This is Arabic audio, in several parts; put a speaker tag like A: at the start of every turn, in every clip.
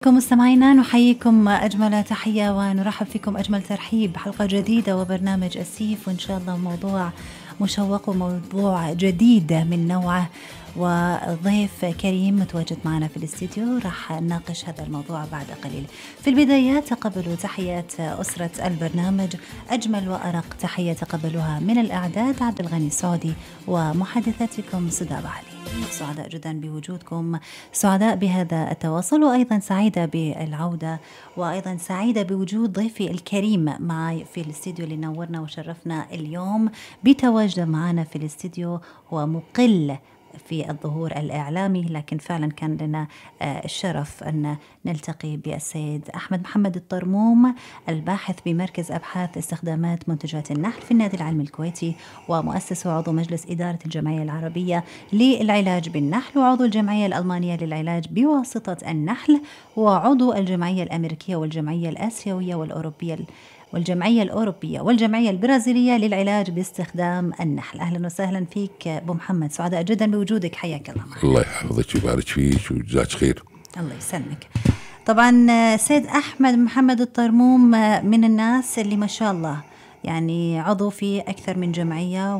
A: كم مستمعينا نحييكم أجمل تحية ونرحب فيكم أجمل ترحيب. حلقة جديدة وبرنامج أسيف، وإن شاء الله موضوع مشوق وموضوع جديد من نوعه، وضيف كريم متواجد معنا في الاستديو راح نناقش هذا الموضوع بعد قليل. في البداية تقبلوا تحيات أسرة البرنامج، أجمل وأرق تحية تقبلوها من الإعداد عبد الغني السعودي ومحدثتكم سداب علي. سعداء جدا بوجودكم، سعداء بهذا التواصل، وأيضا سعيدة بالعودة، وأيضا سعيدة بوجود ضيفي الكريم معي في الاستديو اللي نورنا وشرفنا اليوم بتواجده معنا في الاستديو. هو مقل في الظهور الإعلامي، لكن فعلا كان لنا الشرف أن نلتقي بالسيد أحمد محمد الطرموم، الباحث بمركز أبحاث استخدامات منتجات النحل في النادي العلمي الكويتي، ومؤسس وعضو مجلس إدارة الجمعية العربية للعلاج بالنحل، وعضو الجمعية الألمانية للعلاج بواسطة النحل، وعضو الجمعية الأمريكية والجمعية الآسيوية والجمعية الأوروبية والجمعية البرازيلية للعلاج باستخدام النحل. أهلا وسهلا فيك أبو محمد، سعداء جدا بوجودك، حياك الله معنا.
B: الله يحفظك ويبارك فيك وجزاك خير.
A: الله يسلمك. طبعا سيد أحمد محمد الطرموم من الناس اللي ما شاء الله يعني عضو في أكثر من جمعية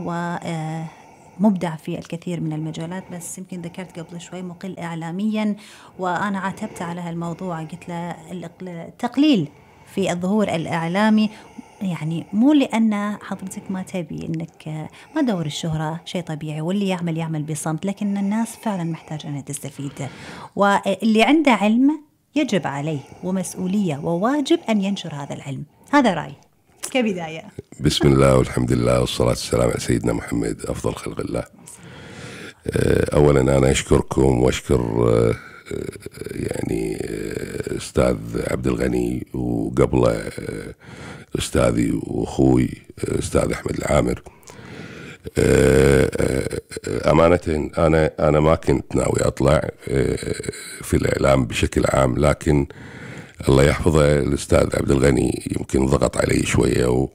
A: ومبدع في الكثير من المجالات، بس يمكن ذكرت قبل شوي مقل إعلاميا، وأنا عاتبت على هالموضوع، قلت له التقليل في الظهور الإعلامي، يعني مو لأن حضرتك ما تبي إنك ما دور الشهرة، شيء طبيعي، واللي يعمل بصمت، لكن الناس فعلا محتاجة أنها تستفيد، واللي عنده علم يجب عليه ومسؤولية وواجب أن ينشر هذا العلم. هذا رأيي كبداية.
B: بسم الله والحمد لله والصلاة والسلام على سيدنا محمد أفضل خلق الله. أولا أنا أشكركم وأشكر يعني أستاذ عبد الغني، وقبله أستاذي وأخوي أستاذ أحمد العامر. أمانة أنا ما كنت ناوي أطلع في الإعلام بشكل عام، لكن الله يحفظه الأستاذ عبد الغني يمكن ضغط علي شوية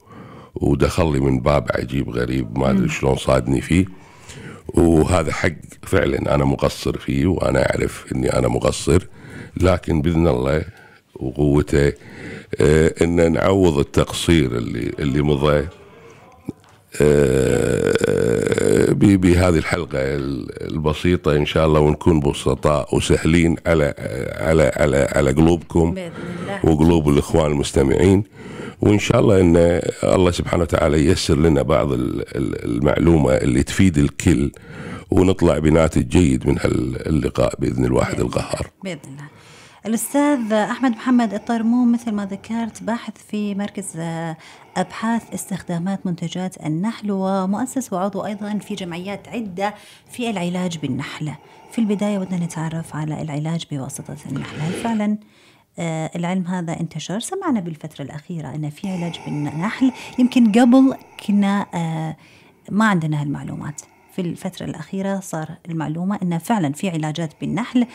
B: ودخل لي من باب عجيب غريب ما أدري شلون صادني فيه، وهذا حق فعلا أنا مقصر فيه، وأنا أعرف أني أنا مقصر، لكن بإذن الله وقوته أن نعوض التقصير اللي مضى بهذه الحلقة البسيطة إن شاء الله، ونكون بسطاء وسهلين على قلوبكم وقلوب الإخوان المستمعين، وإن شاء الله أن الله سبحانه وتعالى ييسر لنا بعض المعلومة اللي تفيد الكل، ونطلع بناتج جيد من هاللقاء بإذن الواحد القهار
A: بإذن الله. الأستاذ أحمد محمد الطرموم مثل ما ذكرت باحث في مركز أبحاث استخدامات منتجات النحل، ومؤسس وعضو أيضا في جمعيات عدة في العلاج بالنحل. في البداية بدنا نتعرف على العلاج بواسطة النحل، هل فعلا العلم هذا انتشر؟ سمعنا بالفترة الأخيرة أن في علاج بالنحل، يمكن قبل كنا ما عندنا هالمعلومات، في الفترة الأخيرة صار المعلومة أن فعلا في علاجات بالنحل،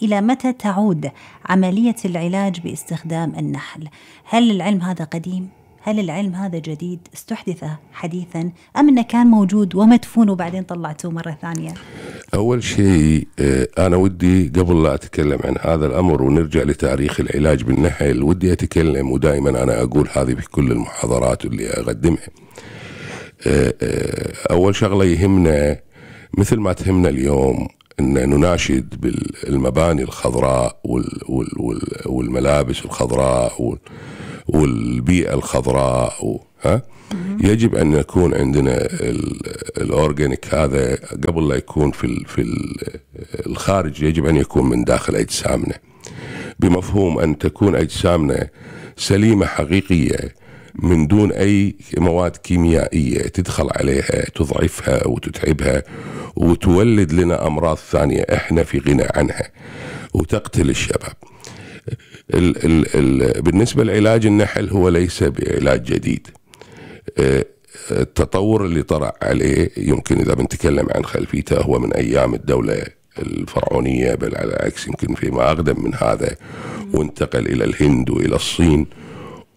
A: إلى متى تعود عملية العلاج باستخدام النحل؟ هل العلم هذا قديم؟ هل العلم هذا جديد استحدث حديثا، أم أنه كان موجود ومدفون وبعدين طلعته مرة ثانية؟
B: أول شيء أنا ودي قبل لا أتكلم عن هذا الأمر ونرجع لتاريخ العلاج بالنحل، ودي أتكلم، ودائما أنا أقول هذه في كل المحاضرات اللي أقدمها. أول شغلة يهمنا مثل ما تهمنا اليوم أن نناشد بالمباني الخضراء والملابس الخضراء والبيئة الخضراء، يجب أن يكون عندنا الأورجانيك هذا قبل لا يكون في الخارج، يجب أن يكون من داخل أجسامنا، بمفهوم أن تكون أجسامنا سليمة حقيقية من دون أي مواد كيميائية تدخل عليها تضعفها وتتعبها وتولد لنا أمراض ثانية إحنا في غنى عنها وتقتل الشباب. بالنسبة لعلاج النحل هو ليس بعلاج جديد. التطور اللي طرأ عليه يمكن إذا بنتكلم عن خلفيته هو من أيام الدولة الفرعونية، بل على العكس يمكن فيما أقدم من هذا، وانتقل إلى الهند وإلى الصين،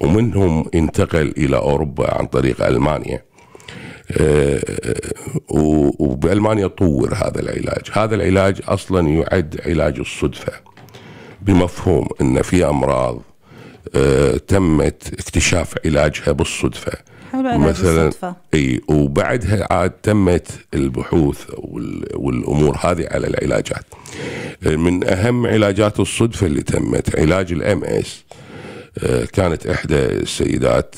B: ومنهم انتقل إلى أوروبا عن طريق ألمانيا، وبألمانيا طور هذا العلاج. هذا العلاج أصلا يعد علاج الصدفة، بمفهوم ان في امراض تمت اكتشاف علاجها بالصدفة،
A: مثلا
B: اي، وبعدها عاد تمت البحوث والامور هذه على العلاجات. من اهم علاجات الصدفة اللي تمت علاج الام اس. كانت احدى السيدات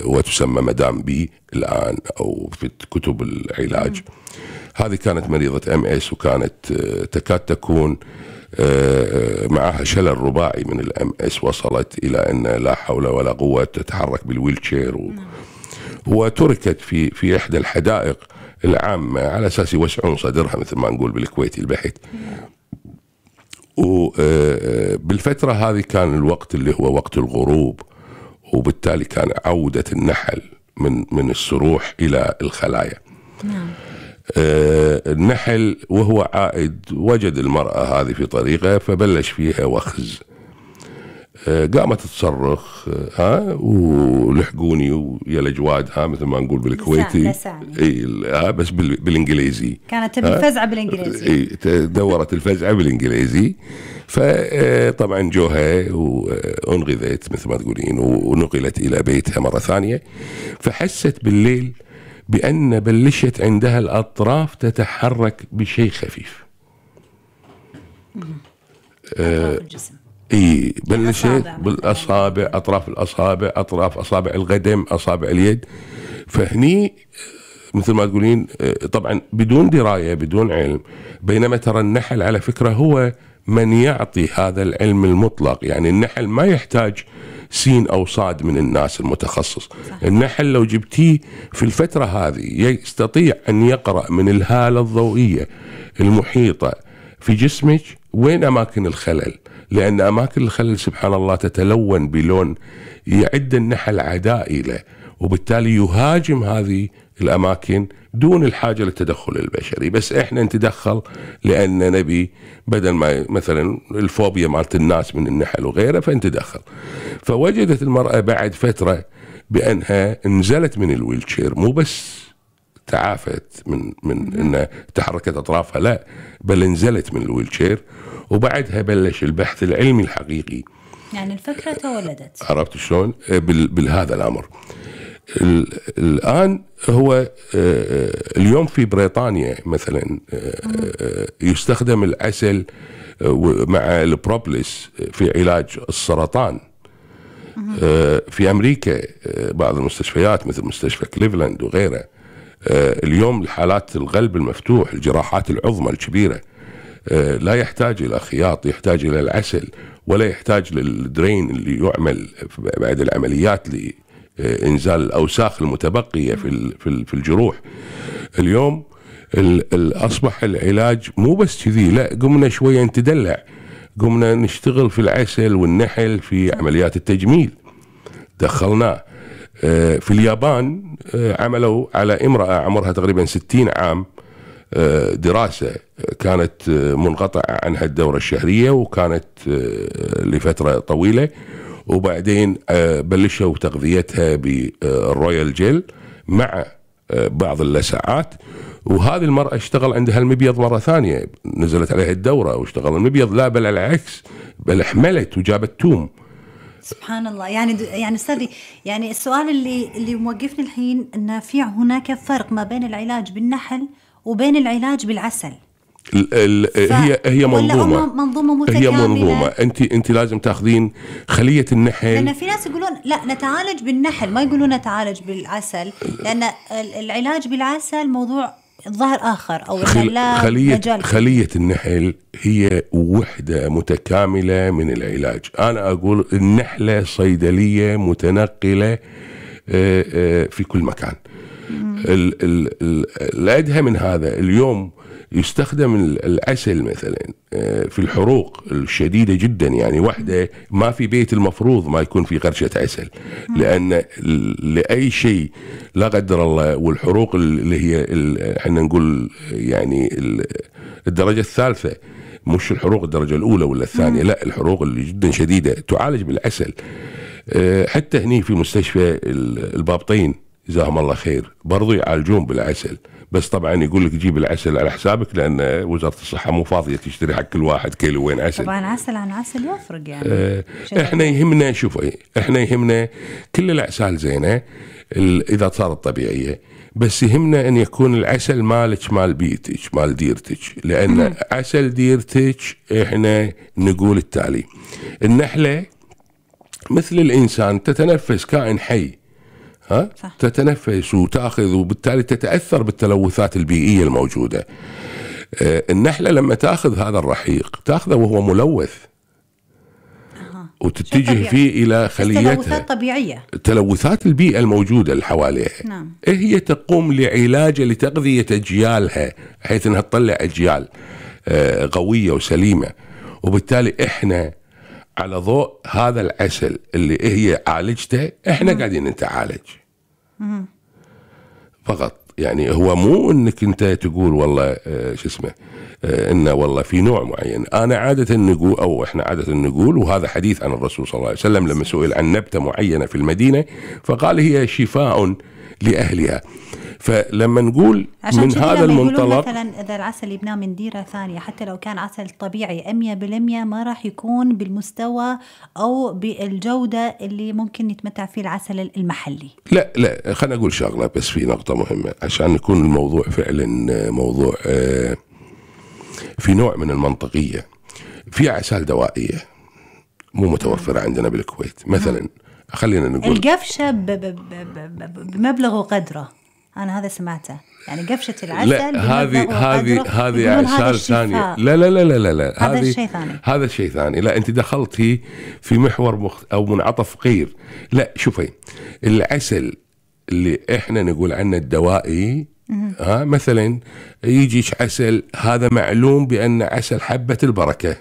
B: وتسمى مدام بي الان او في كتب العلاج، هذه كانت مريضة ام اس، وكانت تكاد تكون معها شلل رباعي من الام اس، وصلت الى ان لا حول ولا قوة تتحرك بالويلتشير وتركت في احدى الحدائق العامة على اساس يوسعون صدرها مثل ما نقول بالكويتي البحث. وبالفترة هذه كان الوقت اللي هو وقت الغروب، وبالتالي كان عودة النحل من السروح إلى الخلايا.
A: نعم.
B: النحل وهو عائد وجد المرأة هذه في طريقه، فبلش فيها وخز. قامت تصرخ ولحقوني ويا الأجواد، مثل ما نقول بالكويتي، بس بالإنجليزي
A: كانت تبي الفزعة بالإنجليزي،
B: دورت الفزعة بالإنجليزي. فطبعا جوها وانغذت مثل ما تقولين، ونقلت إلى بيتها مرة ثانية. فحست بالليل بأن بلشت عندها الأطراف تتحرك بشيء خفيف.
A: أطراف الجسم.
B: بلشت بالأصابع، أطراف الأصابع، أطراف أصابع القدم، أصابع اليد. فهني مثل ما تقولين طبعا بدون دراية بدون علم، بينما ترى النحل على فكرة هو من يعطي هذا العلم المطلق. يعني النحل ما يحتاج سين أو صاد من الناس المتخصص. النحل لو جبتيه في الفترة هذه يستطيع أن يقرأ من الهالة الضوئية المحيطة في جسمك وين أماكن الخلل، لأن أماكن الخلل سبحان الله تتلون بلون يعد النحل عدائي له، وبالتالي يهاجم هذه الأماكن دون الحاجة للتدخل البشري. بس إحنا نتدخل لأن نبي بدل ما مثلا الفوبيا مالت الناس من النحل وغيره فنتدخل. فوجدت المرأة بعد فترة بأنها نزلت من الويلتشير، مو بس تعافت من أنها تحركت أطرافها، لا، بل نزلت من الويلتشير. وبعدها بلش البحث العلمي الحقيقي.
A: يعني الفكرة تولدت،
B: عرفت شلون بالهذا الأمر. الآن هو اليوم في بريطانيا مثلا يستخدم العسل مع البروبلس في علاج السرطان. في أمريكا بعض المستشفيات مثل مستشفى كليفلاند وغيره اليوم الحالات القلب المفتوح، الجراحات العظمى الكبيرة، لا يحتاج إلى خياط، يحتاج إلى العسل، ولا يحتاج للدرين اللي يعمل بعد العمليات لإنزال الأوساخ المتبقية في الجروح. اليوم أصبح العلاج مو بس كذي، لا، قمنا شوية نتدلع، قمنا نشتغل في العسل والنحل في عمليات التجميل، دخلناه. في اليابان عملوا على امرأة عمرها تقريبا 60 عام دراسة كانت منقطعة عنها الدورة الشهرية، وكانت لفترة طويلة، وبعدين بلشوا تغذيتها بالرويال جيل مع بعض اللسعات. وهذه المرأة اشتغل عندها المبيض مرة ثانية، نزلت عليها الدورة واشتغل المبيض، لا بل العكس، بل حملت وجابت توم.
A: سبحان الله. يعني استاذي، يعني السؤال اللي موقفني الحين ان في هناك فرق ما بين العلاج بالنحل وبين العلاج بالعسل.
B: هي
A: منظومة متكاملة.
B: هي منظومة. انت لازم تاخذين خلية النحل،
A: لان في ناس يقولون لا نتعالج بالنحل، ما يقولون نتعالج بالعسل، لان العلاج بالعسل موضوع ظهر آخر، أو
B: خلية النحل هي وحدة متكاملة من العلاج. أنا أقول النحلة صيدلية متنقلة في كل مكان. الأدهى من هذا، اليوم يستخدم العسل مثلا في الحروق الشديدة جدا، يعني واحدة ما في بيت المفروض ما يكون في قرشة عسل، لأن لأي شيء لا قدر الله، والحروق اللي هي احنا نقول يعني الدرجة الثالثة، مش الحروق الدرجة الأولى ولا الثانية، لا، الحروق اللي جدا شديدة تعالج بالعسل. حتى هني في مستشفى البابطين جزاهم الله خير برضو يعالجون بالعسل، بس طبعا يقول لك جيب العسل على حسابك، لان وزاره الصحه مو فاضيه تشتري حق كل واحد كيلوين عسل.
A: طبعا عسل عن عسل يفرق يعني.
B: احنا يهمنا، شوفي احنا يهمنا كل الاعسال زينه اذا صارت طبيعيه، بس يهمنا ان يكون العسل مالك مال بيتك مال ديرتك، لان عسل ديرتك احنا نقول التالي: النحله مثل الانسان تتنفس، كائن حي، ها صح. تتنفس وتاخذ، وبالتالي تتاثر بالتلوثات البيئيه الموجوده. النحله لما تاخذ هذا الرحيق تاخذه وهو ملوث، وتتجه فيه الى خليتها.
A: تلوثات طبيعيه،
B: تلوثات البيئه الموجوده اللي حواليها.
A: نعم.
B: هي تقوم لعلاجه لتغذيه اجيالها، حيث انها تطلع اجيال قويه وسليمه. وبالتالي احنا على ضوء هذا العسل اللي هي عالجته، احنا قاعدين نتعالج فقط. يعني هو مو انك انت تقول والله شو اسمه انه والله في نوع معين. انا عاده نقول، او احنا عاده نقول، وهذا حديث عن الرسول صلى الله عليه وسلم لما سئل عن نبته معينه في المدينه فقال هي شفاء لاهلها. فلما نقول من هذا المنطلق،
A: مثلا اذا العسل يبنى من ديره ثانيه، حتى لو كان عسل طبيعي 100% ما راح يكون بالمستوى او بالجوده اللي ممكن يتمتع فيه العسل المحلي.
B: لا خلينا نقول شغله بس في نقطه مهمه عشان يكون الموضوع فعلا موضوع في نوع من المنطقيه. في اعسال دوائيه مو متوفره عندنا بالكويت مثلا. خلينا نقول
A: القفشه بمبلغ وقدره، أنا هذا سمعته، يعني قفشة العسل.
B: لا هذه أعسال ثانية. لا
A: هذا شيء ثاني.
B: هذا شيء ثاني. لا أنت دخلتي في محور أو منعطف غير. لا شوفي، العسل اللي إحنا نقول عنه الدوائي، مثلا يجيش عسل هذا معلوم بأن عسل حبة البركة.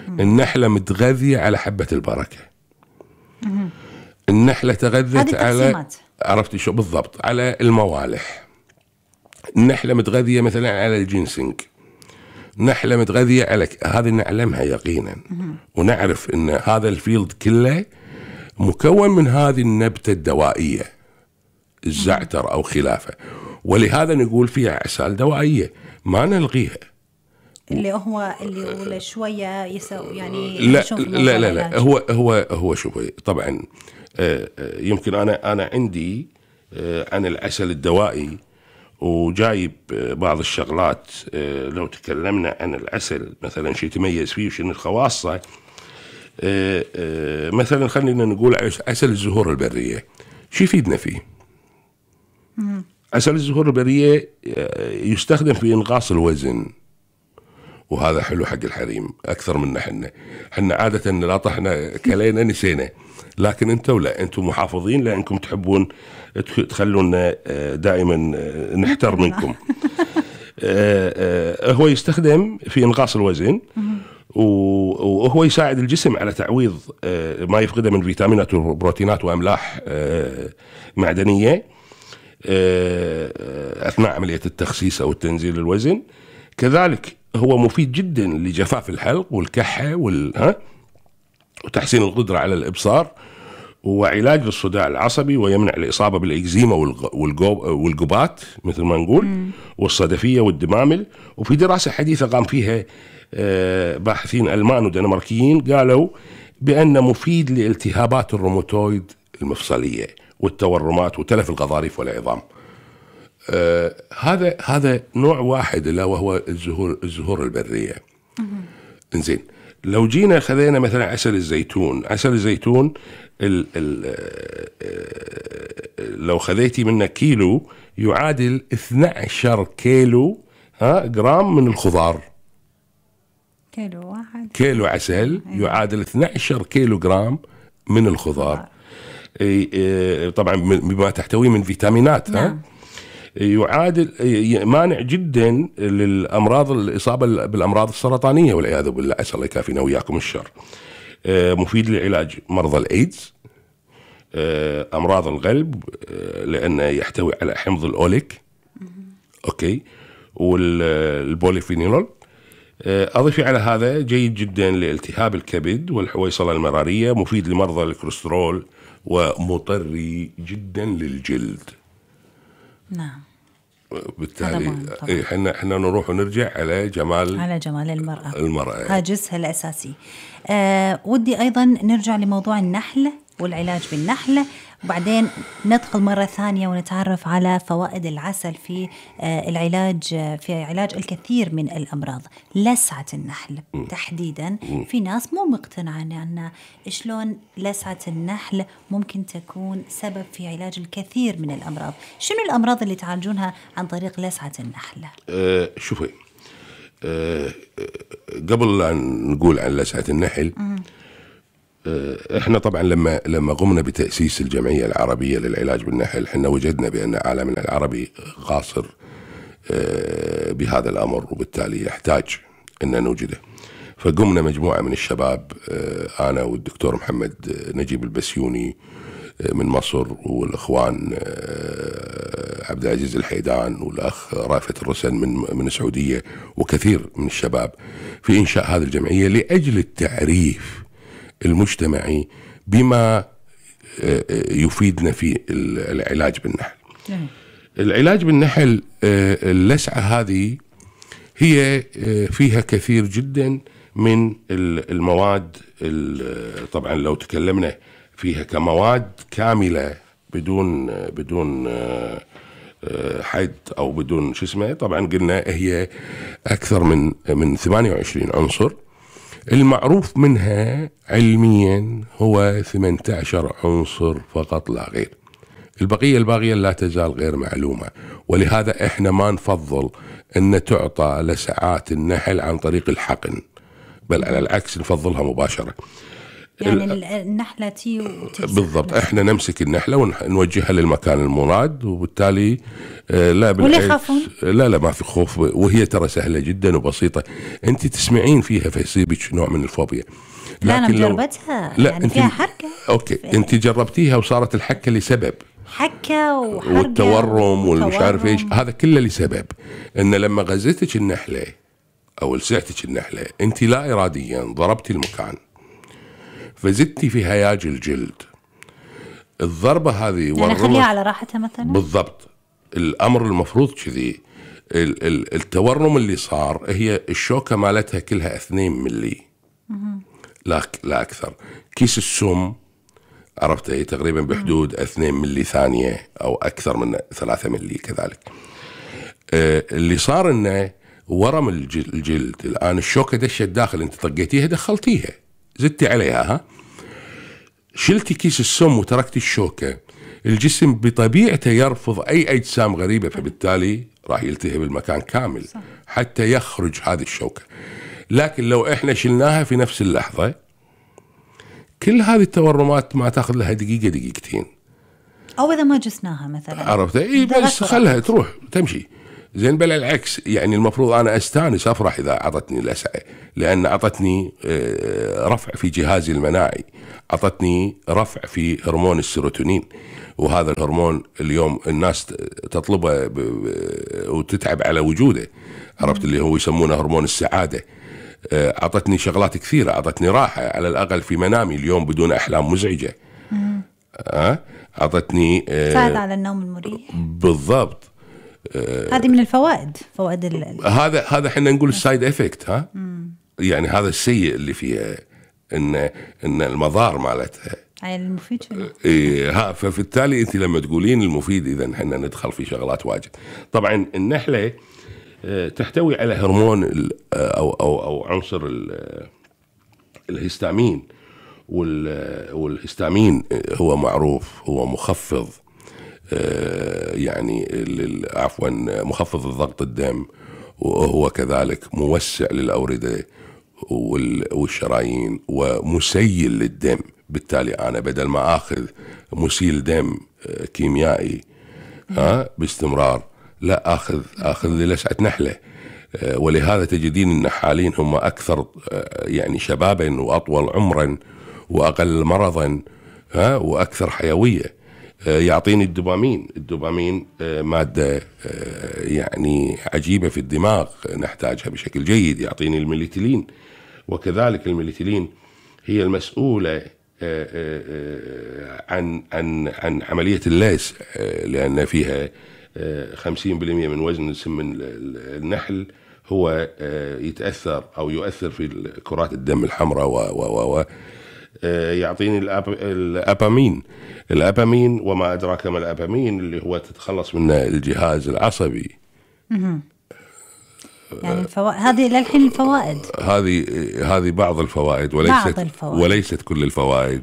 B: النحلة متغذية على حبة البركة. النحلة تغذت على، عرفتي شو بالضبط، على الموالح. النحلة متغذية مثلا على الجينسينج. نحلة متغذية على هذه نعلمها يقينا، ونعرف ان هذا الفيلد كله مكون من هذه النبتة الدوائية، الزعتر او خلافه. ولهذا نقول فيها اعسال دوائية ما نلغيها.
A: اللي هو شوية يسوي يعني.
B: لا هو شوفي طبعا يمكن انا عندي عن العسل الدوائي وجايب بعض الشغلات. لو تكلمنا عن العسل مثلا شيء يتميز فيه وشنو خواصه، مثلا خلينا نقول عسل الزهور البريه شو يفيدنا فيه؟ عسل الزهور البريه يستخدم في انقاص الوزن، وهذا حلو حق الحريم اكثر منا احنا عاده لا طحنا كلينا نسينا، لكن انتم لا، انتم محافظين لانكم تحبون تخلونا دائما نحتر منكم. هو يستخدم في انقاص الوزن، وهو يساعد الجسم على تعويض ما يفقده من فيتامينات وبروتينات واملاح معدنيه اثناء عمليه التخسيس او التنزيل الوزن. كذلك هو مفيد جدا لجفاف الحلق والكحه وتحسين القدره على الابصار، وعلاج للصداع العصبي، ويمنع الإصابة بالإكزيما والقبات مثل ما نقول، والصدفية والدمامل. وفي دراسة حديثة قام فيها باحثين ألمان ودنماركيين قالوا بأنه مفيد لالتهابات الروماتويد المفصلية والتورمات وتلف الغضاريف والعظام. هذا نوع واحد اللي وهو الزهور البرية. إنزين، لو جينا خذينا مثلا عسل الزيتون لو خذيتي منه كيلو يعادل 12 كيلو جرام من الخضار. كيلو عسل يعادل 12 كيلو جرام من الخضار. طبعا بما تحتويه من فيتامينات. يعادل مانع جدا للامراض، الاصابه بالامراض السرطانيه والعياذ بالله، اسال الله يكافينا وياكم الشر. مفيد لعلاج مرضى الايدز، امراض القلب، لانه يحتوي على حمض الاوليك اوكي والبوليفينول. اضيفي على هذا جيد جدا لالتهاب الكبد والحويصله المراريه، مفيد لمرضى الكوليسترول، ومطري جدا للجلد.
A: نعم
B: بالتالي احنا نروح ونرجع على جمال المرأة
A: هاجسها الأساسي. ودي أيضا نرجع لموضوع النحل والعلاج بالنحل، وبعدين ندخل مرة ثانية ونتعرف على فوائد العسل في العلاج، في علاج الكثير من الأمراض. لسعة النحل تحديدا، في ناس مو مقتنعة أن شلون لسعة النحل ممكن تكون سبب في علاج الكثير من الأمراض. شنو الأمراض اللي تعالجونها عن طريق لسعة النحل؟
B: شوفي، قبل أن نقول عن لسعة النحل، احنا طبعا لما قمنا بتأسيس الجمعية العربية للعلاج بالنحل، احنا وجدنا بأن عالمنا العربي قاصر بهذا الأمر، وبالتالي يحتاج أن نوجده. فقمنا مجموعة من الشباب، أنا والدكتور محمد نجيب البسيوني من مصر، والإخوان عبد العزيز الحيدان والأخ رافت الرسن من السعودية، وكثير من الشباب، في إنشاء هذه الجمعية لأجل التعريف المجتمعي بما يفيدنا في العلاج بالنحل. العلاج بالنحل، اللسعة هذه هي فيها كثير جدا من المواد. طبعا لو تكلمنا فيها كمواد كاملة بدون حد أو بدون شو اسمه، طبعا قلنا هي أكثر من 28 عنصر. المعروف منها علميا هو 18 عنصر فقط لا غير. البقية الباقية لا تزال غير معلومة، ولهذا احنا ما نفضل ان تعطى لسعات النحل عن طريق الحقن، بل على العكس نفضلها مباشرة.
A: يعني النحلة
B: بالضبط، احنا نمسك النحلة ونوجهها للمكان المراد، وبالتالي لا
A: بالعكس،
B: لا ما في خوف، وهي ترى سهلة جدا وبسيطة. انت تسمعين فيها فيصيبك نوع من الفوبيا.
A: لا أنا مجربتها، يعني فيها حركة.
B: اوكي، انت جربتيها وصارت الحكة لسبب،
A: حكة وحرقة
B: والتورم والمش عارف ايش، هذا كله لسبب ان لما غزتك النحلة او لسعتك النحلة، انت لا اراديا ضربتي المكان فزدتي في هياج الجلد. الضربة هذه
A: يعني خليها على راحتها مثلا.
B: بالضبط، الأمر المفروض كذي. التورم اللي صار، هي الشوكة مالتها كلها 2 ملي، لا أكثر. كيس السم عرفته تقريبا بحدود 2 ملي ثانية أو أكثر من 3 ملي كذلك. اللي صار إنه ورم الجلد. الآن الشوكة دشت داخل، أنت طقيتيها دخلتيها زدتي عليها، شلتي كيس السم وتركتي الشوكة، الجسم بطبيعته يرفض أي أجسام غريبة، فبالتالي راح يلتهب المكان كامل حتى يخرج هذه الشوكة. لكن لو إحنا شلناها في نفس اللحظة، كل هذه التورمات ما تاخذ لها دقيقة دقيقتين.
A: أو إذا ما جسناها مثلا،
B: عرفت؟ إيه بس خلها تروح تمشي زين. بل العكس، يعني المفروض أنا أستانس أفرح إذا عطتني لسعة، لأن عطتني رفع في جهازي المناعي، عطتني رفع في هرمون السيروتونين، وهذا الهرمون اليوم الناس تطلبه وتتعب على وجوده، عرفت؟ اللي هو يسمونه هرمون السعادة. عطتني شغلات كثيرة، عطتني راحة على الأقل في منامي اليوم بدون أحلام مزعجة. عطتني
A: ساعد على النوم المريح.
B: بالضبط.
A: هذه من الفوائد، فوائد
B: هذا احنا نقول السايد افكت، يعني هذا السيء اللي فيها، ان المضار مالتها.
A: المفيد شنو؟
B: فبالتالي انت لما تقولين المفيد، اذا احنا ندخل في شغلات واجد. طبعا النحله تحتوي على هرمون او عنصر الهستامين، والهستامين هو معروف هو مخفض، يعني عفوا مخفض الضغط الدم، وهو كذلك موسع للأوردة والشرايين ومسيل للدم. بالتالي أنا بدل ما أخذ مسيل دم كيميائي باستمرار، لا أخذ لي لسعة نحلة. ولهذا تجدين النحالين هم أكثر يعني شبابا وأطول عمرا وأقل مرضا وأكثر حيوية. يعطيني الدوبامين مادة يعني عجيبة في الدماغ نحتاجها بشكل جيد. يعطيني الميليتيلين، وكذلك الميليتيلين هي المسؤولة عن عملية الليس، لأن فيها 50% من وزن سم النحل هو يتأثر أو يؤثر في كرات الدم الحمراء و يعطيني الأبامين وما أدراك ما الأبامين اللي هو تتخلص منه الجهاز العصبي.
A: يعني هذه للحين الفوائد،
B: هذه بعض الفوائد وليست كل الفوائد.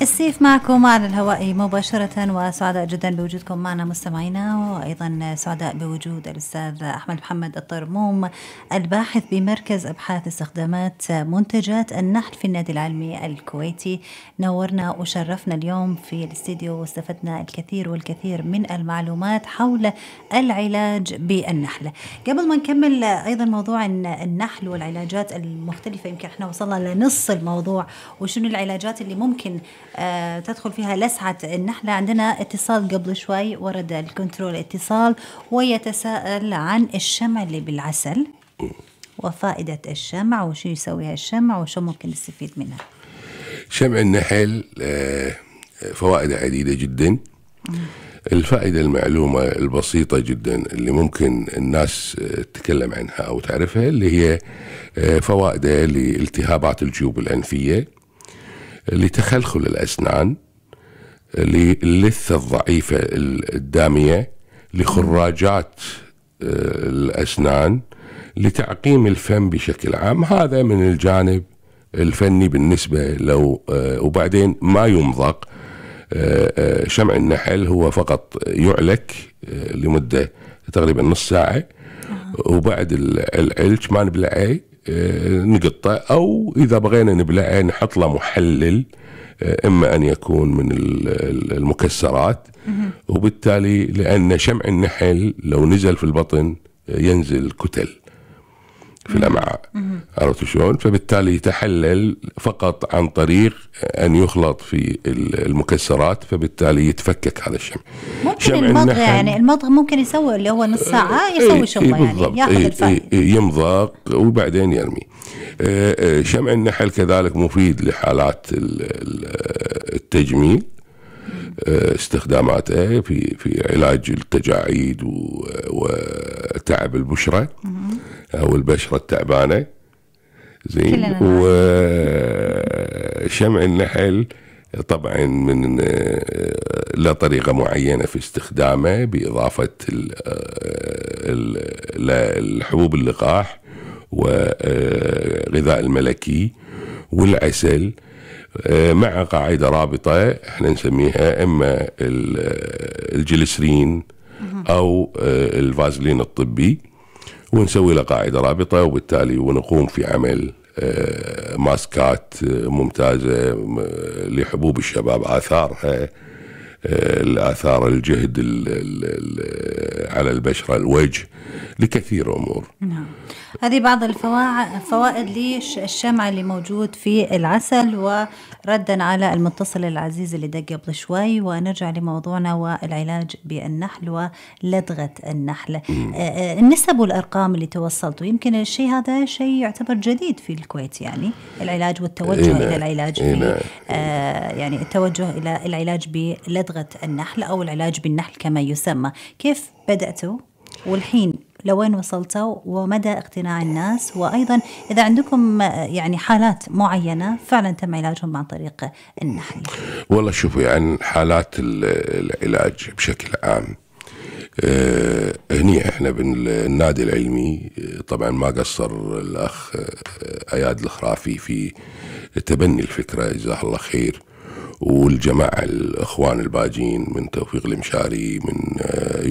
A: السيف معكم على الهواء مباشرة، وسعداء جدا بوجودكم معنا مستمعينا، وأيضا سعداء بوجود الأستاذ أحمد محمد الطرموم الباحث بمركز أبحاث استخدامات منتجات النحل في النادي العلمي الكويتي. نورنا وشرفنا اليوم في الاستديو واستفدنا الكثير والكثير من المعلومات حول العلاج بالنحل. قبل ما نكمل أيضا موضوع النحل والعلاجات المختلفة، يمكن احنا وصلنا لنص الموضوع وشنو العلاجات اللي ممكن تدخل فيها لسعة النحلة. عندنا اتصال قبل شوي، ورد الكنترول اتصال ويتساءل عن الشمع اللي بالعسل وفائدة الشمع وشو يسويها الشمع وشو ممكن نستفيد منها.
B: شمع النحل فوائده عديدة جدا. الفائدة المعلومة البسيطة جدا اللي ممكن الناس تتكلم عنها أو تعرفها اللي هي فوائده لالتهابات الجيوب الأنفية، لتخلخل الأسنان، للثة الضعيفة الدامية، لخراجات الأسنان، لتعقيم الفم بشكل عام. هذا من الجانب الفني بالنسبة لو وبعدين ما يمضغ. شمع النحل هو فقط يعلك لمدة تقريبا نص ساعة، وبعد العلج ما نبلعه نقطه، أو إذا بغينا نبلعه نحط له محلل، إما أن يكون من المكسرات، وبالتالي لأن شمع النحل لو نزل في البطن ينزل كتل في الأمعاء، عرفت شلون؟ فبالتالي يتحلل فقط عن طريق أن يخلط في المكسرات، فبالتالي يتفكك هذا الشمع.
A: ممكن المضغ، يعني المضغ ممكن يسوي اللي هو نص ساعة يسوي شغله، يعني ياخذ الفائدة،
B: يمضغ وبعدين يرمي. شمع النحل كذلك مفيد لحالات التجميل، استخداماته في علاج التجاعيد وتعب البشرة أو البشرة التعبانة. زين. وشمع النحل طبعا من لا طريقة معينة في استخدامه، بإضافة الحبوب اللقاح وغذاء الملكي والعسل، مع قاعدة رابطة احنا نسميها اما الجليسرين او الفازلين الطبي، ونسوي له قاعدة رابطة، وبالتالي ونقوم في عمل ماسكات ممتازة لحبوب الشباب، آثارها الآثار الجهد على البشرة، الوجه، لكثير أمور.
A: نعم. هذه بعض الفوائد للشمع اللي موجود في العسل. وردا على المتصل العزيز اللي دق قبل شوي، ونرجع لموضوعنا والعلاج بالنحل ولدغة النحل. النسب والأرقام اللي توصلتوا، يمكن الشيء هذا شيء يعتبر جديد في الكويت، يعني العلاج والتوجه إلى العلاج يعني التوجه إلى العلاج بلدغة النحل أو العلاج بالنحل كما يسمى. كيف بدأتوا والحين لوين وصلتوا ومدى اقتناع الناس؟ وأيضا إذا عندكم يعني حالات معينة فعلا تم علاجهم عن طريق النحل.
B: والله شوفوا، يعني حالات العلاج بشكل عام هني احنا بالنادي العلمي طبعا ما قصر الأخ أياد الخرافي في تبني الفكرة، جزاه الله خير، والجماعة الأخوان الباجين من توفيق المشاري، من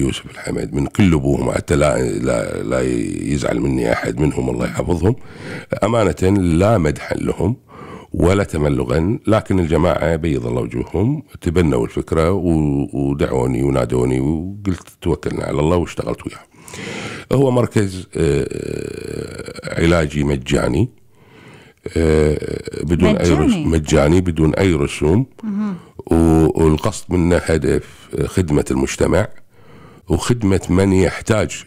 B: يوسف الحمد، من كل أبوهم، حتى لا يزعل مني أحد منهم، الله يحفظهم أمانة، لا مدحا لهم ولا تملغا، لكن الجماعة بيض الله وجوههم تبنوا الفكرة ودعوني ونادوني، وقلت توكلنا على الله واشتغلت وياهم. هو مركز علاجي مجاني، مجاني بدون أي رسوم، والقصد منه هدف خدمة المجتمع وخدمة من يحتاج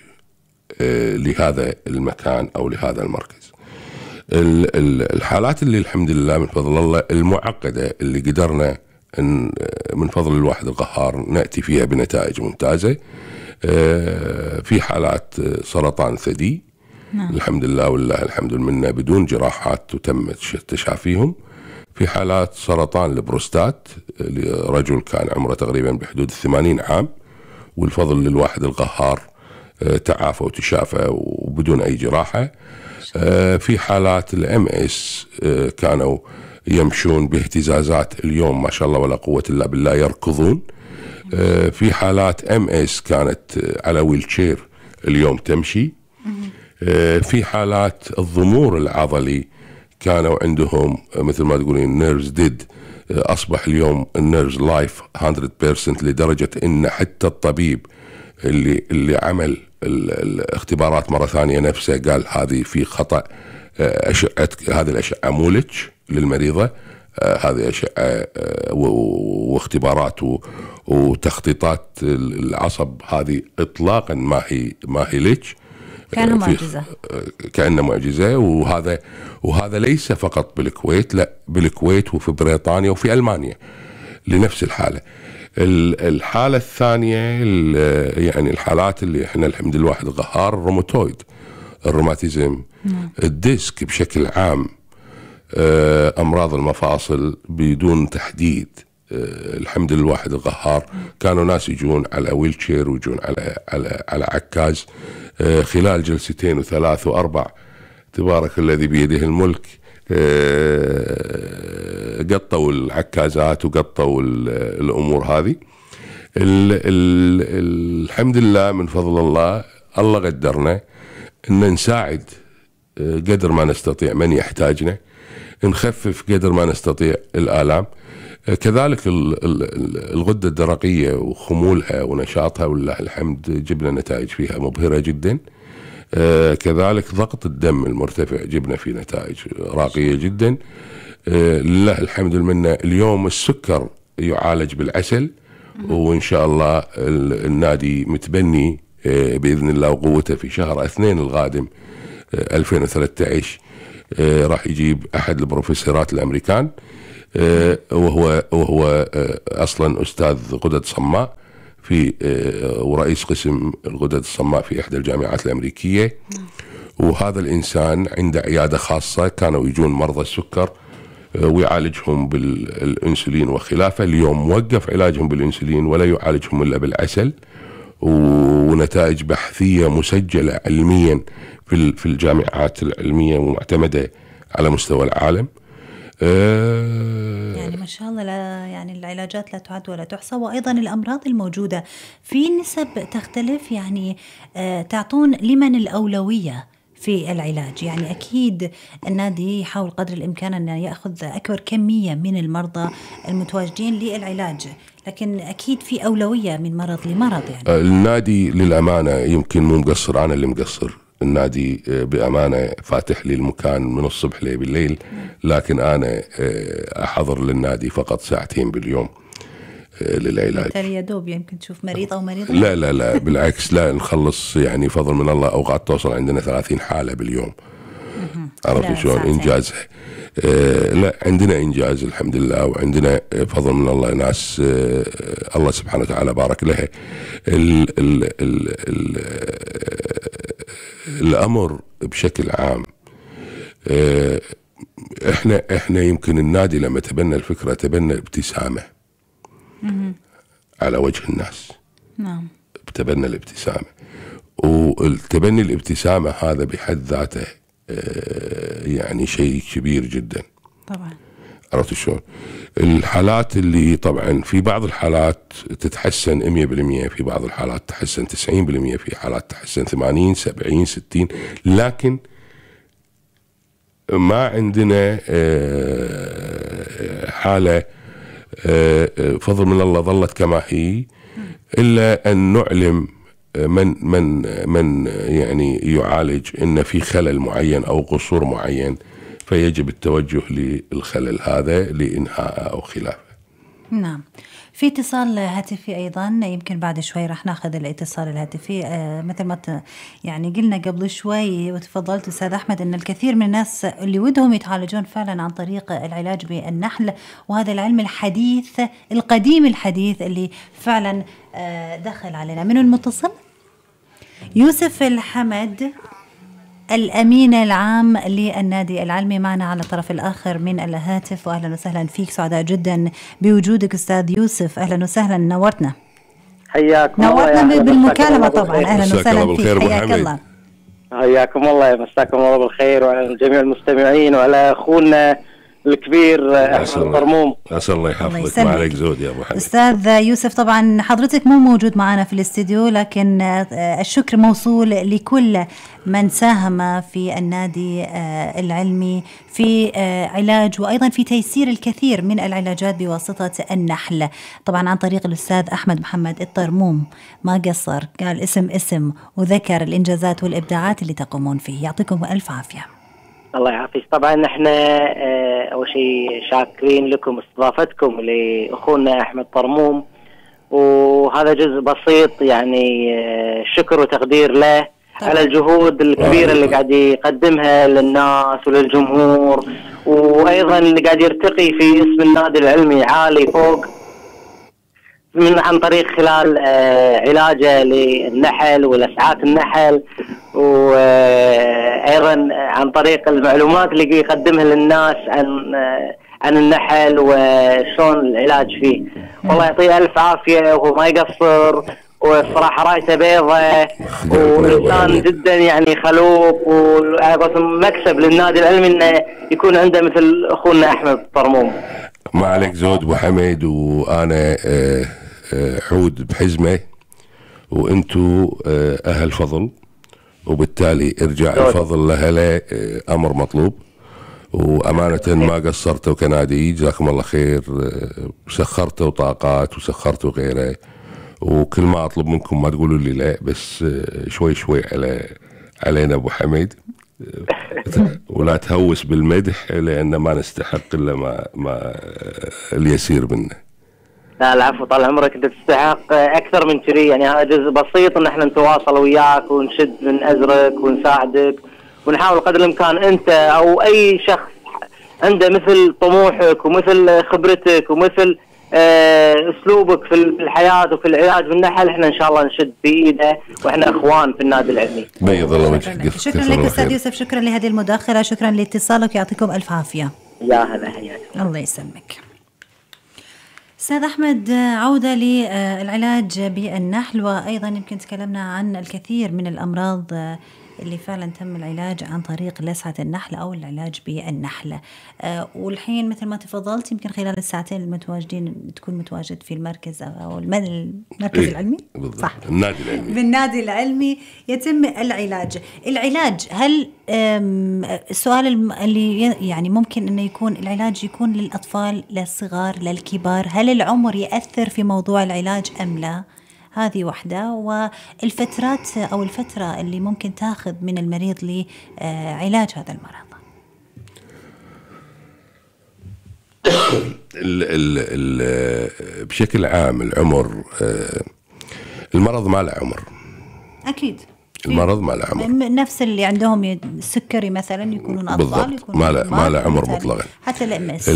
B: لهذا المكان أو لهذا المركز. الحالات اللي الحمد لله من فضل الله المعقدة اللي قدرنا من فضل الواحد القهار نأتي فيها بنتائج ممتازة، في حالات سرطان ثدي الحمد لله والله الحمد لله بدون جراحات وتم تشافيهم. في حالات سرطان البروستات لرجل كان عمره تقريبا بحدود 80 عام والفضل للواحد القهار تعافى وتشافى وبدون أي جراحة. في حالات الMS كانوا يمشون باهتزازات اليوم ما شاء الله ولا قوة إلا بالله يركضون. في حالات MS كانت على ويلشير اليوم تمشي. في حالات الضمور العضلي كانوا عندهم مثل ما تقولين نيرفز ديد، أصبح اليوم النيرفز لايف 100% لدرجة إن حتى الطبيب اللي عمل الاختبارات مرة ثانية نفسه قال هذه في خطأ، هذه الأشعة مولج للمريضة، هذه أشعة واختبارات وتخطيطات العصب هذه إطلاقا ما هي لك،
A: كأنه معجزة،
B: كأنه معجزة. وهذا ليس فقط بالكويت، لا بالكويت وفي بريطانيا وفي ألمانيا لنفس الحالة. الحالة الثانية يعني الحالات اللي احنا الحمد لله الواحد القهار، الروماتويد، الروماتيزم، الديسك بشكل عام، أمراض المفاصل بدون تحديد، الحمد لله الواحد القهار. كانوا ناس يجون على ويلشير ويجون على عكاز، خلال جلستين وثلاث وأربع تبارك الذي بيده الملك قطوا العكازات وقطوا الأمور هذه. الحمد لله من فضل الله قدرنا أن نساعد قدر ما نستطيع من يحتاجنا، نخفف قدر ما نستطيع الآلام. كذلك الغدة الدرقية وخمولها ونشاطها والله الحمد جبنا نتائج فيها مبهرة جدا. كذلك ضغط الدم المرتفع جبنا فيه نتائج راقية جدا لله الحمد لله. اليوم السكر يعالج بالعسل، وإن شاء الله النادي متبني بإذن الله وقوته في شهر 2 القادم 2013 راح يجيب أحد البروفيسورات الأمريكان، وهو أصلا أستاذ غدد صماء في ورئيس قسم الغدد الصماء في إحدى الجامعات الأمريكية. وهذا الإنسان عنده عيادة خاصة، كانوا يجون مرضى السكر ويعالجهم بالأنسولين وخلافه. اليوم وقف علاجهم بالأنسولين ولا يعالجهم إلا بالعسل، ونتائج بحثية مسجلة علميا في الجامعات العلمية ومعتمدة على مستوى العالم.
A: يعني ما شاء الله، يعني العلاجات لا تعد ولا تحصى. وأيضا الأمراض الموجودة في نسب تختلف، يعني تعطون لمن الأولوية في العلاج؟ يعني أكيد النادي يحاول قدر الإمكان أن يأخذ أكبر كمية من المرضى المتواجدين للعلاج، لكن أكيد في أولوية من مرض لمرض. يعني
B: النادي للأمانة يمكن مو مقصر، أنا اللي مقصر. النادي بأمانة فاتح لي المكان من الصبح لي بالليل، لكن أنا أحضر للنادي فقط 2 ساعة باليوم للعلاج.
A: بالتالي يا دوب يمكن تشوف مريض أو مريضة.
B: لا بالعكس، لا نخلص يعني فضل من الله أوقات توصل عندنا 30 حالة باليوم. عرفت شلون إنجازها؟ لا عندنا إنجاز الحمد لله، وعندنا فضل من الله ناس الله سبحانه وتعالى بارك لها. الأمر بشكل عام، احنا يمكن النادي لما تبنى الفكرة تبنى ابتسامة على وجه الناس.
A: نعم،
B: تبنى الابتسامة، والتبني الابتسامة هذا بحد ذاته يعني شيء كبير جدا
A: طبعا.
B: عرفت شلون؟ الحالات اللي طبعا في بعض الحالات تتحسن 100%، في بعض الحالات تحسن 90%، في حالات تحسن 80 70 60، لكن ما عندنا حالة فضل من الله ظلت كما هي، إلا أن نعلم من يعني يعالج إن في خلل معين أو قصور معين، فيجب التوجه للخلل هذا لإنهاء أو خلافه.
A: نعم. في اتصال هاتفي أيضا، يمكن بعد شوي راح ناخذ الاتصال الهاتفي. مثل ما يعني قلنا قبل شوي وتفضلت أستاذ أحمد أن الكثير من الناس اللي ودهم يتعالجون فعلا عن طريق العلاج بالنحل، وهذا العلم الحديث القديم الحديث اللي فعلا دخل علينا. من المتصل؟ يوسف الحمد الأمين العام للنادي العلمي معنا على الطرف الآخر من الهاتف، وأهلا وسهلا فيك، سعداء جدا بوجودك أستاذ يوسف، أهلا وسهلا، نورتنا.
C: حياكم
A: نورتنا بالمكالمة طبعا، أهلا وسهلا فيك، حياك الله.
C: حياكم الله، مساكم الله بالخير وعلى جميع المستمعين وعلى أخونا الكبير أحمد الطرموم.
B: أسأل الله يحفظك، ما عليك زود يا أبو حميد.
A: أستاذ يوسف، طبعا حضرتك مو موجود معنا في الاستديو، لكن الشكر موصول لكل من ساهم في النادي العلمي في علاج وأيضا في تيسير الكثير من العلاجات بواسطة النحل، طبعا عن طريق الأستاذ أحمد محمد الطرموم. ما قصر، قال اسم وذكر الإنجازات والإبداعات اللي تقومون فيه. يعطيكم ألف عافية.
C: الله يعافيك. طبعا احنا اول شيء شاكرين لكم استضافتكم لاخونا احمد طرموم، وهذا جزء بسيط يعني شكر وتقدير له على الجهود الكبيره اللي قاعد يقدمها للناس وللجمهور، وايضا اللي قاعد يرتقي في اسم النادي العلمي عالي فوق عن طريق خلال علاجه للنحل ولسعات النحل، وايضا عن طريق المعلومات اللي يقدمها للناس عن النحل وشلون العلاج فيه. والله يعطيه الف عافيه، وهو ما يقصر، والصراحه رايته بيضه، وانسان جدا يعني خلوق، ومكسب للنادي العلمي انه يكون عنده مثل اخونا احمد الطرموم.
B: ما عليك زود ابو حميد، وانا عود بحزمه، وانتو اهل فضل، وبالتالي ارجاع الفضل لهلا امر مطلوب، وامانه ما قصرتوا كنادي، جزاكم الله خير، سخرتوا طاقات وسخرتوا غيره، وكل ما اطلب منكم ما تقولوا لي لا، بس شوي شوي علينا ابو حميد، ولا تهوس بالمدح لان ما نستحق الا ما اليسير منه.
C: لا العفو، طال عمرك، انت تستحق اكثر من كذي، يعني هذا جزء بسيط ان احنا نتواصل وياك ونشد من ازرك ونساعدك، ونحاول قدر الامكان انت او اي شخص عنده مثل طموحك ومثل خبرتك ومثل اسلوبك في الحياه وفي العلاج بالنحل، احنا ان شاء الله نشد بايده، واحنا اخوان في النادي العلمي.
B: بيض الله وجهك.
A: شكرا لك استاذ يوسف، شكرا لهذه المداخله، شكرا لاتصالك، يعطيكم الف عافيه.
C: يا هلا، حياك
A: الله يسلمك. أستاذ أحمد، عودة للعلاج بالنحل، وأيضا يمكن تكلمنا عن الكثير من الأمراض اللي فعلا تم العلاج عن طريق لسعة النحل أو العلاج بالنحل، والحين مثل ما تفضلت يمكن خلال الساعتين المتواجدين تكون متواجد في المركز أو المركز العلمي، صح؟
B: النادي العلمي.
A: بالنادي العلمي يتم العلاج. هل السؤال اللي يعني ممكن أنه يكون العلاج يكون للأطفال، للصغار، للكبار، هل العمر يأثر في موضوع العلاج أم لا؟ هذه واحدة. والفترات أو الفترة اللي ممكن تاخذ من المريض لعلاج هذا المرض.
B: بشكل عام العمر، المرض ما له عمر.
A: أكيد
B: المرض ما له عمر،
A: نفس اللي عندهم السكري مثلا يكونون أطفال،
B: يكونون ما له عمر مطلقا.
A: حتى الأمس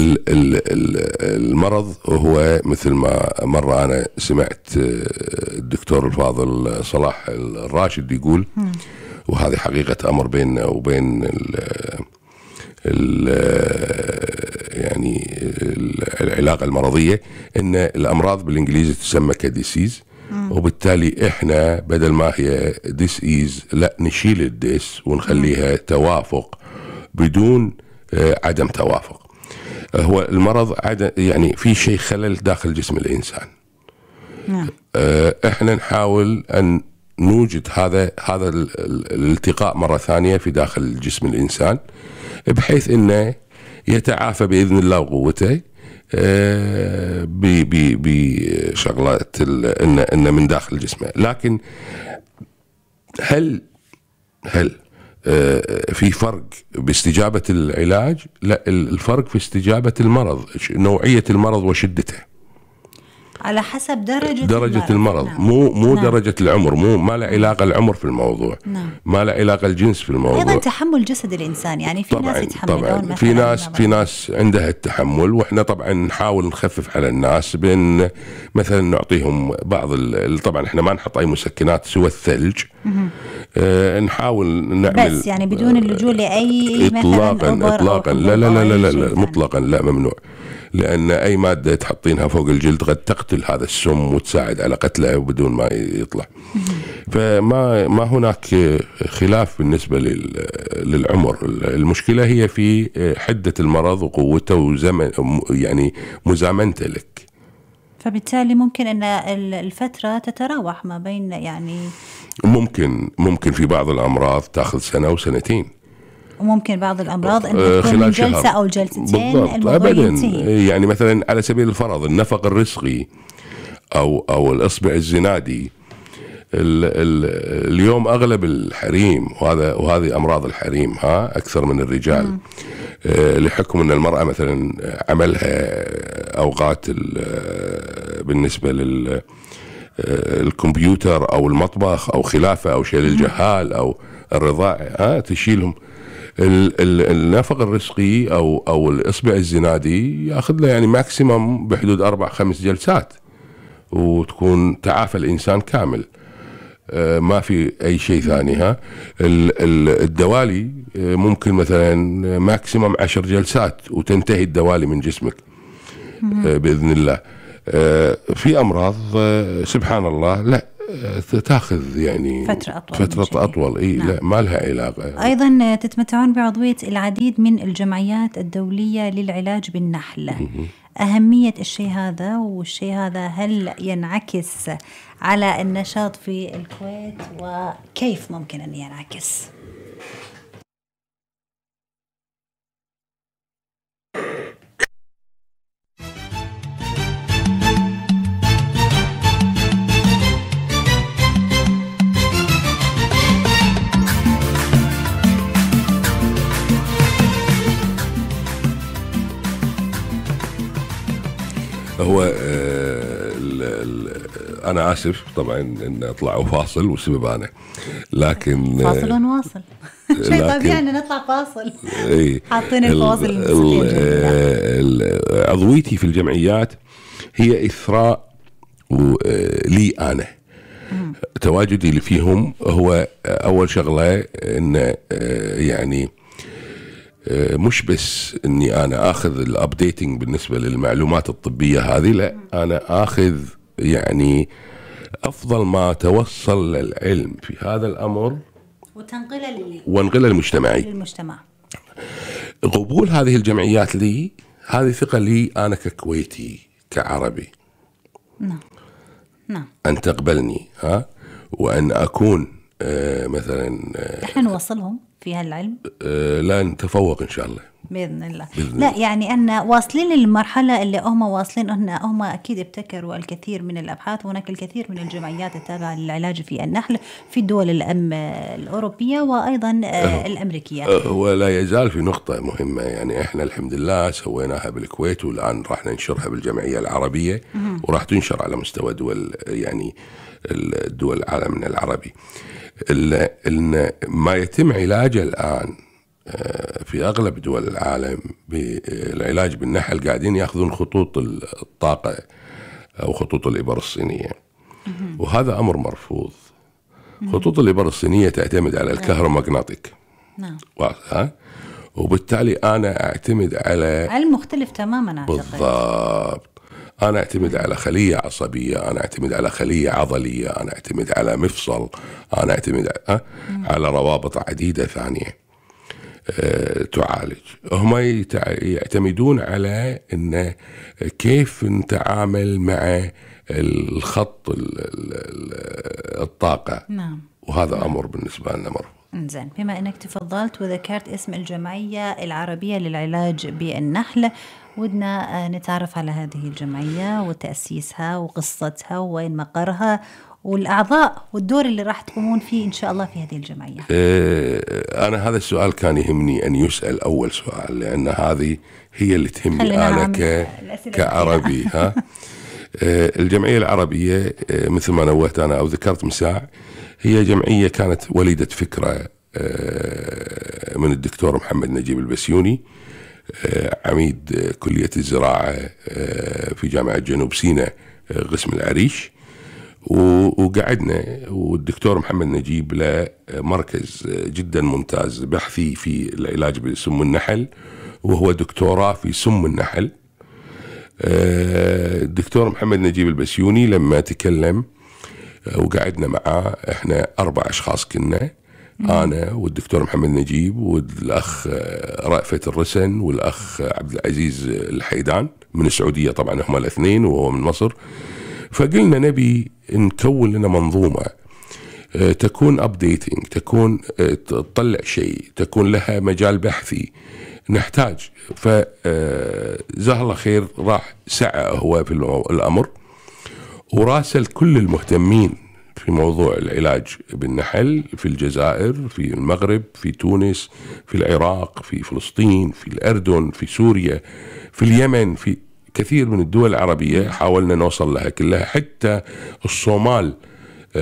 B: المرض هو مثل ما مرة أنا سمعت الدكتور الفاضل صلاح الراشد يقول، وهذه حقيقة أمر بيننا وبين يعني العلاقة المرضية، إن الأمراض بالإنجليزي تسمى كديسيز، وبالتالي إحنا بدل ما هي ديسيز لا نشيل الديس ونخليها توافق بدون عدم توافق. هو المرض يعني في شيء خلل داخل جسم الإنسان. إحنا نحاول أن نوجد هذا الالتقاء مرة ثانية في داخل جسم الإنسان، بحيث إنه يتعافى بإذن الله وقوته بشغلات إنه من داخل جسمه. لكن هل في فرق باستجابة العلاج؟ لا، الفرق في استجابة المرض، نوعية المرض وشدته.
A: على حسب
B: درجة المرض.
A: نعم.
B: مو
A: نعم.
B: درجة العمر، ما له علاقة العمر في الموضوع.
A: نعم.
B: ما له علاقة الجنس في الموضوع.
A: أيضا تحمل جسد الإنسان، يعني في ناس يتحملون
B: طبعا في ناس عندها التحمل، واحنا طبعا نحاول نخفف على الناس بان مثلا نعطيهم بعض طبعا احنا ما نحط اي مسكنات سوى الثلج. نحاول نعمل
A: بس يعني بدون اللجوء لاي
B: اطلاقا لا مطلقا لا، ممنوع. لأن أي مادة تحطينها فوق الجلد قد تقتل هذا السم وتساعد على قتله بدون ما يطلع. فما هناك خلاف بالنسبة للعمر. المشكلة هي في حدة المرض وقوته وزمن، يعني مزامنته لك.
A: فبالتالي ممكن أن الفترة تتراوح ما بين يعني
B: ممكن في بعض الأمراض تأخذ سنة وسنتين،
A: وممكن بعض الأمراض أن تكون من جلسة أو جلستين
B: أبدا. يعني مثلا على سبيل الفرض النفق الرسغي أو الإصبع الزنادي، اليوم أغلب الحريم، وهذه أمراض الحريم أكثر من الرجال، لحكم أن المرأة مثلا عملها أوقات بالنسبة للكمبيوتر أو المطبخ أو خلافه أو شيل الجهال أو الرضاع، تشيلهم. النفق الرسغي أو الإصبع الزنادي يأخذ له يعني ماكسيمم بحدود 4-5 جلسات وتكون تعافى الإنسان كامل. ما في أي شيء ثاني. الدوالي ممكن مثلا ماكسيمم 10 جلسات وتنتهي الدوالي من جسمك بإذن الله. في أمراض سبحان الله لا تاخذ يعني فترة أطول. نعم. لا ما لها علاقة.
A: أيضا تتمتعون بعضوية العديد من الجمعيات الدولية للعلاج بالنحل. أهمية الشيء هذا، والشيء هذا هل ينعكس على النشاط في الكويت، وكيف ممكن أن ينعكس؟
B: هو أنا آسف طبعا إن أطلع فاصل والسبب أنا، لكن
A: فاصل ونواصل. شيء طبيعي إن نطلع فاصل. حاطين الفاصل.
B: عضويتي في الجمعيات هي إثراء لي أنا. تواجدي اللي فيهم هو أول شغلة إن يعني مش بس اني انا اخذ الابديتنج بالنسبه للمعلومات الطبيه هذه، لا انا اخذ يعني افضل ما توصل للعلم في هذا الامر وانقله للمجتمع. قبول هذه الجمعيات لي هذه ثقه لي انا ككويتي كعربي.
A: نعم.
B: ان تقبلني وان اكون مثلا
A: احنا نوصلهم في هالعلم.
B: لا نتفوق إن شاء الله
A: بإذن الله. لا يعني أن واصلين للمرحلة اللي هم واصلين، أن هم أكيد ابتكروا الكثير من الأبحاث، وهناك الكثير من الجمعيات التابعة للعلاج في النحل في الدول الأوروبية وأيضا الأمريكية.
B: ولا يزال في نقطة مهمة، يعني إحنا الحمد لله سويناها بالكويت، والآن راح ننشرها بالجمعية العربية وراح تنشر على مستوى دول يعني الدول العالم العربي. إن ما يتم علاجه الآن في أغلب دول العالم بالعلاج بالنحل قاعدين يأخذون خطوط الطاقة أو خطوط الإبر الصينية، وهذا أمر مرفوض. خطوط الإبر الصينية تعتمد على الكهرومغناطيك.
A: نعم.
B: وبالتالي أنا أعتمد على
A: علم مختلف تماما. أعتقد
B: بالضبط. أنا أعتمد على خلية عصبية، أنا أعتمد على خلية عضلية، أنا أعتمد على مفصل، أنا أعتمد على روابط عديدة ثانية تعالج. هم يعتمدون على إن كيف نتعامل مع الخط الطاقة.
A: نعم.
B: وهذا أمر بالنسبة لنا مرفوض.
A: إنزين، بما أنك تفضلت وذكرت اسم الجمعية العربية للعلاج بالنحل، ودنا نتعرف على هذه الجمعية وتأسيسها وقصتها وين مقرها والأعضاء والدور اللي راح تقومون فيه إن شاء الله في هذه الجمعية.
B: أنا هذا السؤال كان يهمني أن يسأل أول سؤال، لأن هذه هي اللي تهمني أنا كعربي. الجمعية العربية مثل ما نوهت أنا أو ذكرت مساع، هي جمعية كانت وليدة فكرة من الدكتور محمد نجيب البسيوني، عميد كلية الزراعة في جامعة جنوب سيناء قسم العريش. وقعدنا، والدكتور محمد نجيب له مركز جدا ممتاز بحثي في العلاج بسم النحل، وهو دكتوراه في سم النحل. الدكتور محمد نجيب البسيوني لما تكلم وقعدنا معاه، احنا 4 أشخاص كنا، أنا والدكتور محمد نجيب والأخ رأفت الرسن والأخ عبد العزيز الحيدان من السعودية، طبعا هما الاثنين وهو من مصر. فقلنا نبي نكون لنا منظومة تكون أبديتنج، تكون تطلع شيء، تكون لها مجال بحثي نحتاج. فزاه الله خير راح سعى هو في الأمر، وراسل كل المهتمين في موضوع العلاج بالنحل في الجزائر، في المغرب، في تونس، في العراق، في فلسطين، في الأردن، في سوريا، في اليمن، في كثير من الدول العربية حاولنا نوصل لها كلها، حتى الصومال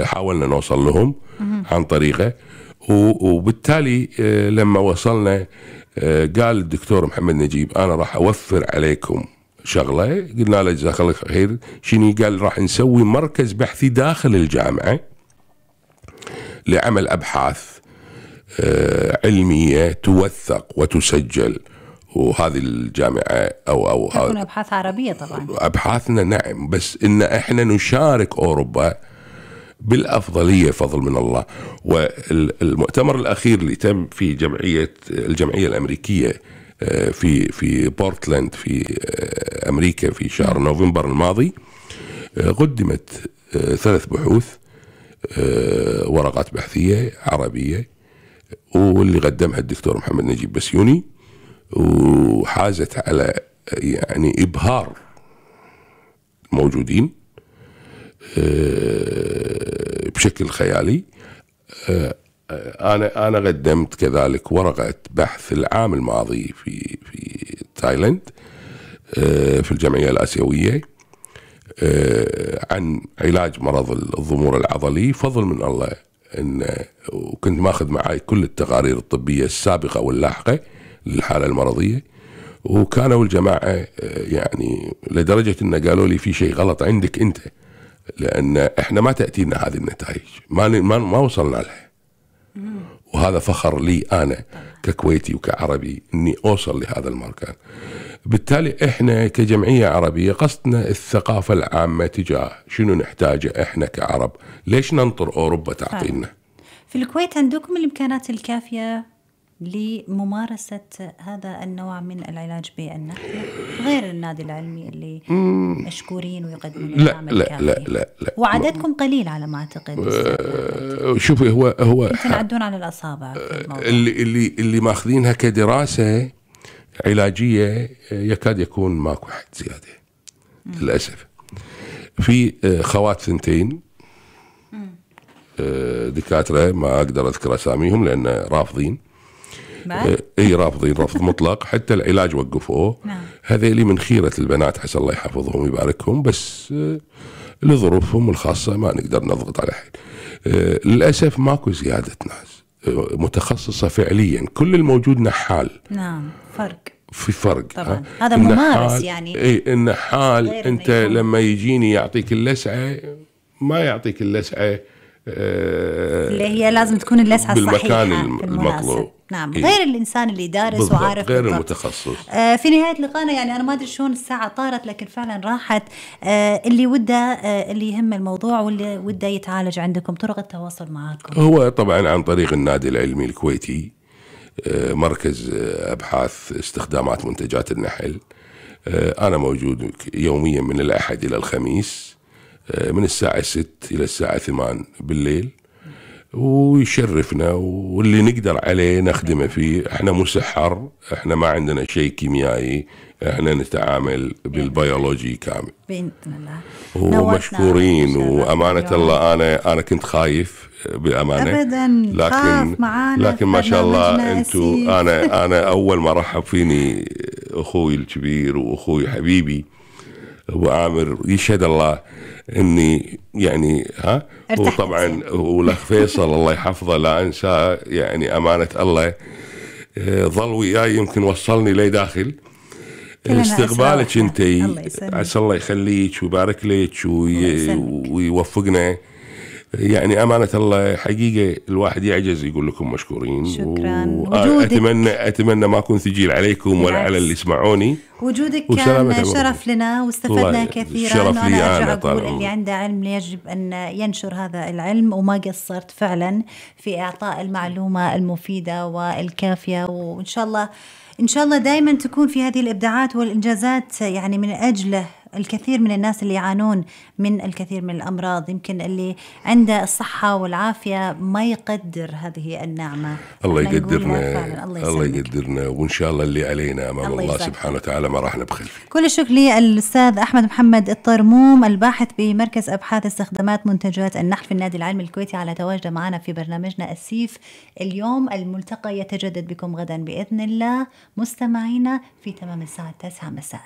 B: حاولنا نوصل لهم عن طريقه. وبالتالي لما وصلنا قال الدكتور محمد نجيب أنا راح أوفر عليكم شغلة. قلنا له جزاك الله خير، شنو؟ قال راح نسوي مركز بحثي داخل الجامعة لعمل أبحاث علمية توثق وتسجل. وهذه الجامعة أو
A: تكون أبحاث عربية طبعا،
B: أبحاثنا نعم، بس إن إحنا نشارك أوروبا بالأفضلية فضل من الله. والمؤتمر الأخير اللي تم في الجمعية الأمريكية في بورتلاند في أمريكا في شهر نوفمبر الماضي، قدمت 3 بحوث ورقات بحثية عربية، واللي قدمها الدكتور محمد نجيب بسيوني، وحازت على يعني إبهار موجودين بشكل خيالي. أنا قدمت كذلك ورقة بحث العام الماضي في تايلاند في الجمعية الآسيوية عن علاج مرض الضمور العضلي، فضل من الله وكنت ماخذ معي كل التقارير الطبية السابقة واللاحقة للحالة المرضية. وكانوا الجماعة يعني لدرجة إن قالوا لي في شيء غلط عندك أنت، لأن إحنا ما تأتينا هذه النتائج، ما وصلنا لها. وهذا فخر لي أنا ككويتي وكعربي إني أوصل لهذا المكان. بالتالي إحنا كجمعية عربية قصدنا الثقافة العامة تجاه شنو نحتاجه إحنا كعرب، ليش ننطر أوروبا تعطينا.
A: في الكويت عندكم الإمكانات الكافية لممارسة هذا النوع من العلاج بالنحل غير النادي العلمي اللي مشكورين ويقدمون الدعم الكافي؟
B: لا
A: وعددكم قليل على ما أعتقد.
B: شوفي هو
A: يمكن على الأصابع
B: اللي ماخذينها كدراسة علاجية يكاد يكون ماكو حد زيادة للأسف. في خوات 2 دكاترة ما أقدر أذكر أساميهم لأن رافضين، اي رافضين رفض مطلق، حتى العلاج وقفوه. هذيلي من خيرة البنات عسى الله يحفظهم ويباركهم، بس لظروفهم الخاصة ما نقدر نضغط على حد. للأسف ماكو زيادة ناس متخصصة فعليا، كل الموجود نحال.
A: نعم،
B: في فرق
A: طبعا. هذا ممارس يعني.
B: اي النحال انت لما يجيني يعطيك اللسعة ما يعطيك اللسعة
A: اللي هي لازم تكون اللسعة
B: بالمكان
A: الصحيحة
B: المطلوب.
A: نعم، غير الإنسان اللي دارس وعارف
B: غير
A: بالضبط.
B: المتخصص.
A: في نهاية لقاءنا يعني أنا ما أدري شلون الساعة طارت، لكن فعلا راحت. اللي وده اللي يهم الموضوع واللي وده يتعالج عندكم، طرق التواصل معكم؟
B: هو طبعا عن طريق النادي العلمي الكويتي، مركز أبحاث استخدامات منتجات النحل. أنا موجود يوميا من الأحد إلى الخميس من الساعة 6 إلى الساعة 8 بالليل، ويشرفنا واللي نقدر عليه نخدمه فيه. احنا مسحر، احنا ما عندنا شيء كيميائي، احنا نتعامل بالبيولوجي كامل
A: بإذن الله.
B: ومشكورين. وأمانة الله أنا كنت خايف بأمانة
A: أبدا،
B: لكن ما شاء الله أنتوا أنا أول ما رحب فيني أخوي الكبير وأخوي حبيبي ابو عامر يشهد الله اني يعني وطبعا والاخ فيصل الله يحفظه لا انساه، يعني امانه الله ظل وياي يمكن وصلني لي داخل استقبالك انت، عسى الله يخليك ويبارك لك ويوفقنا. يعني أمانة الله حقيقة الواحد يعجز يقول لكم مشكورين.
A: شكرا.
B: أتمنى ما أكون ثقيل عليكم ولا على اللي يسمعوني.
A: وجودك كان شرف لنا واستفدنا كثيرا.
B: شرف لي
A: أنا أقول اللي عنده علم يجب أن ينشر هذا العلم، وما قصرت فعلا في إعطاء المعلومة المفيدة والكافية. وإن شاء الله دائما تكون في هذه الإبداعات والإنجازات، يعني من أجله الكثير من الناس اللي يعانون من الكثير من الأمراض، يمكن اللي عنده الصحة والعافية ما يقدر هذه النعمة.
B: الله يقدرنا، الله يقدرنا، وإن شاء الله اللي علينا أمام الله سبحانه وتعالى ما راح نبخل فيه.
A: كل الشكر للأستاذ أحمد محمد الطرموم، الباحث بمركز أبحاث استخدامات منتجات النحل في النادي العلمي الكويتي، على تواجده معنا في برنامجنا السيف اليوم. الملتقى يتجدد بكم غدا بإذن الله مستمعينا في تمام الساعة 9 مساء.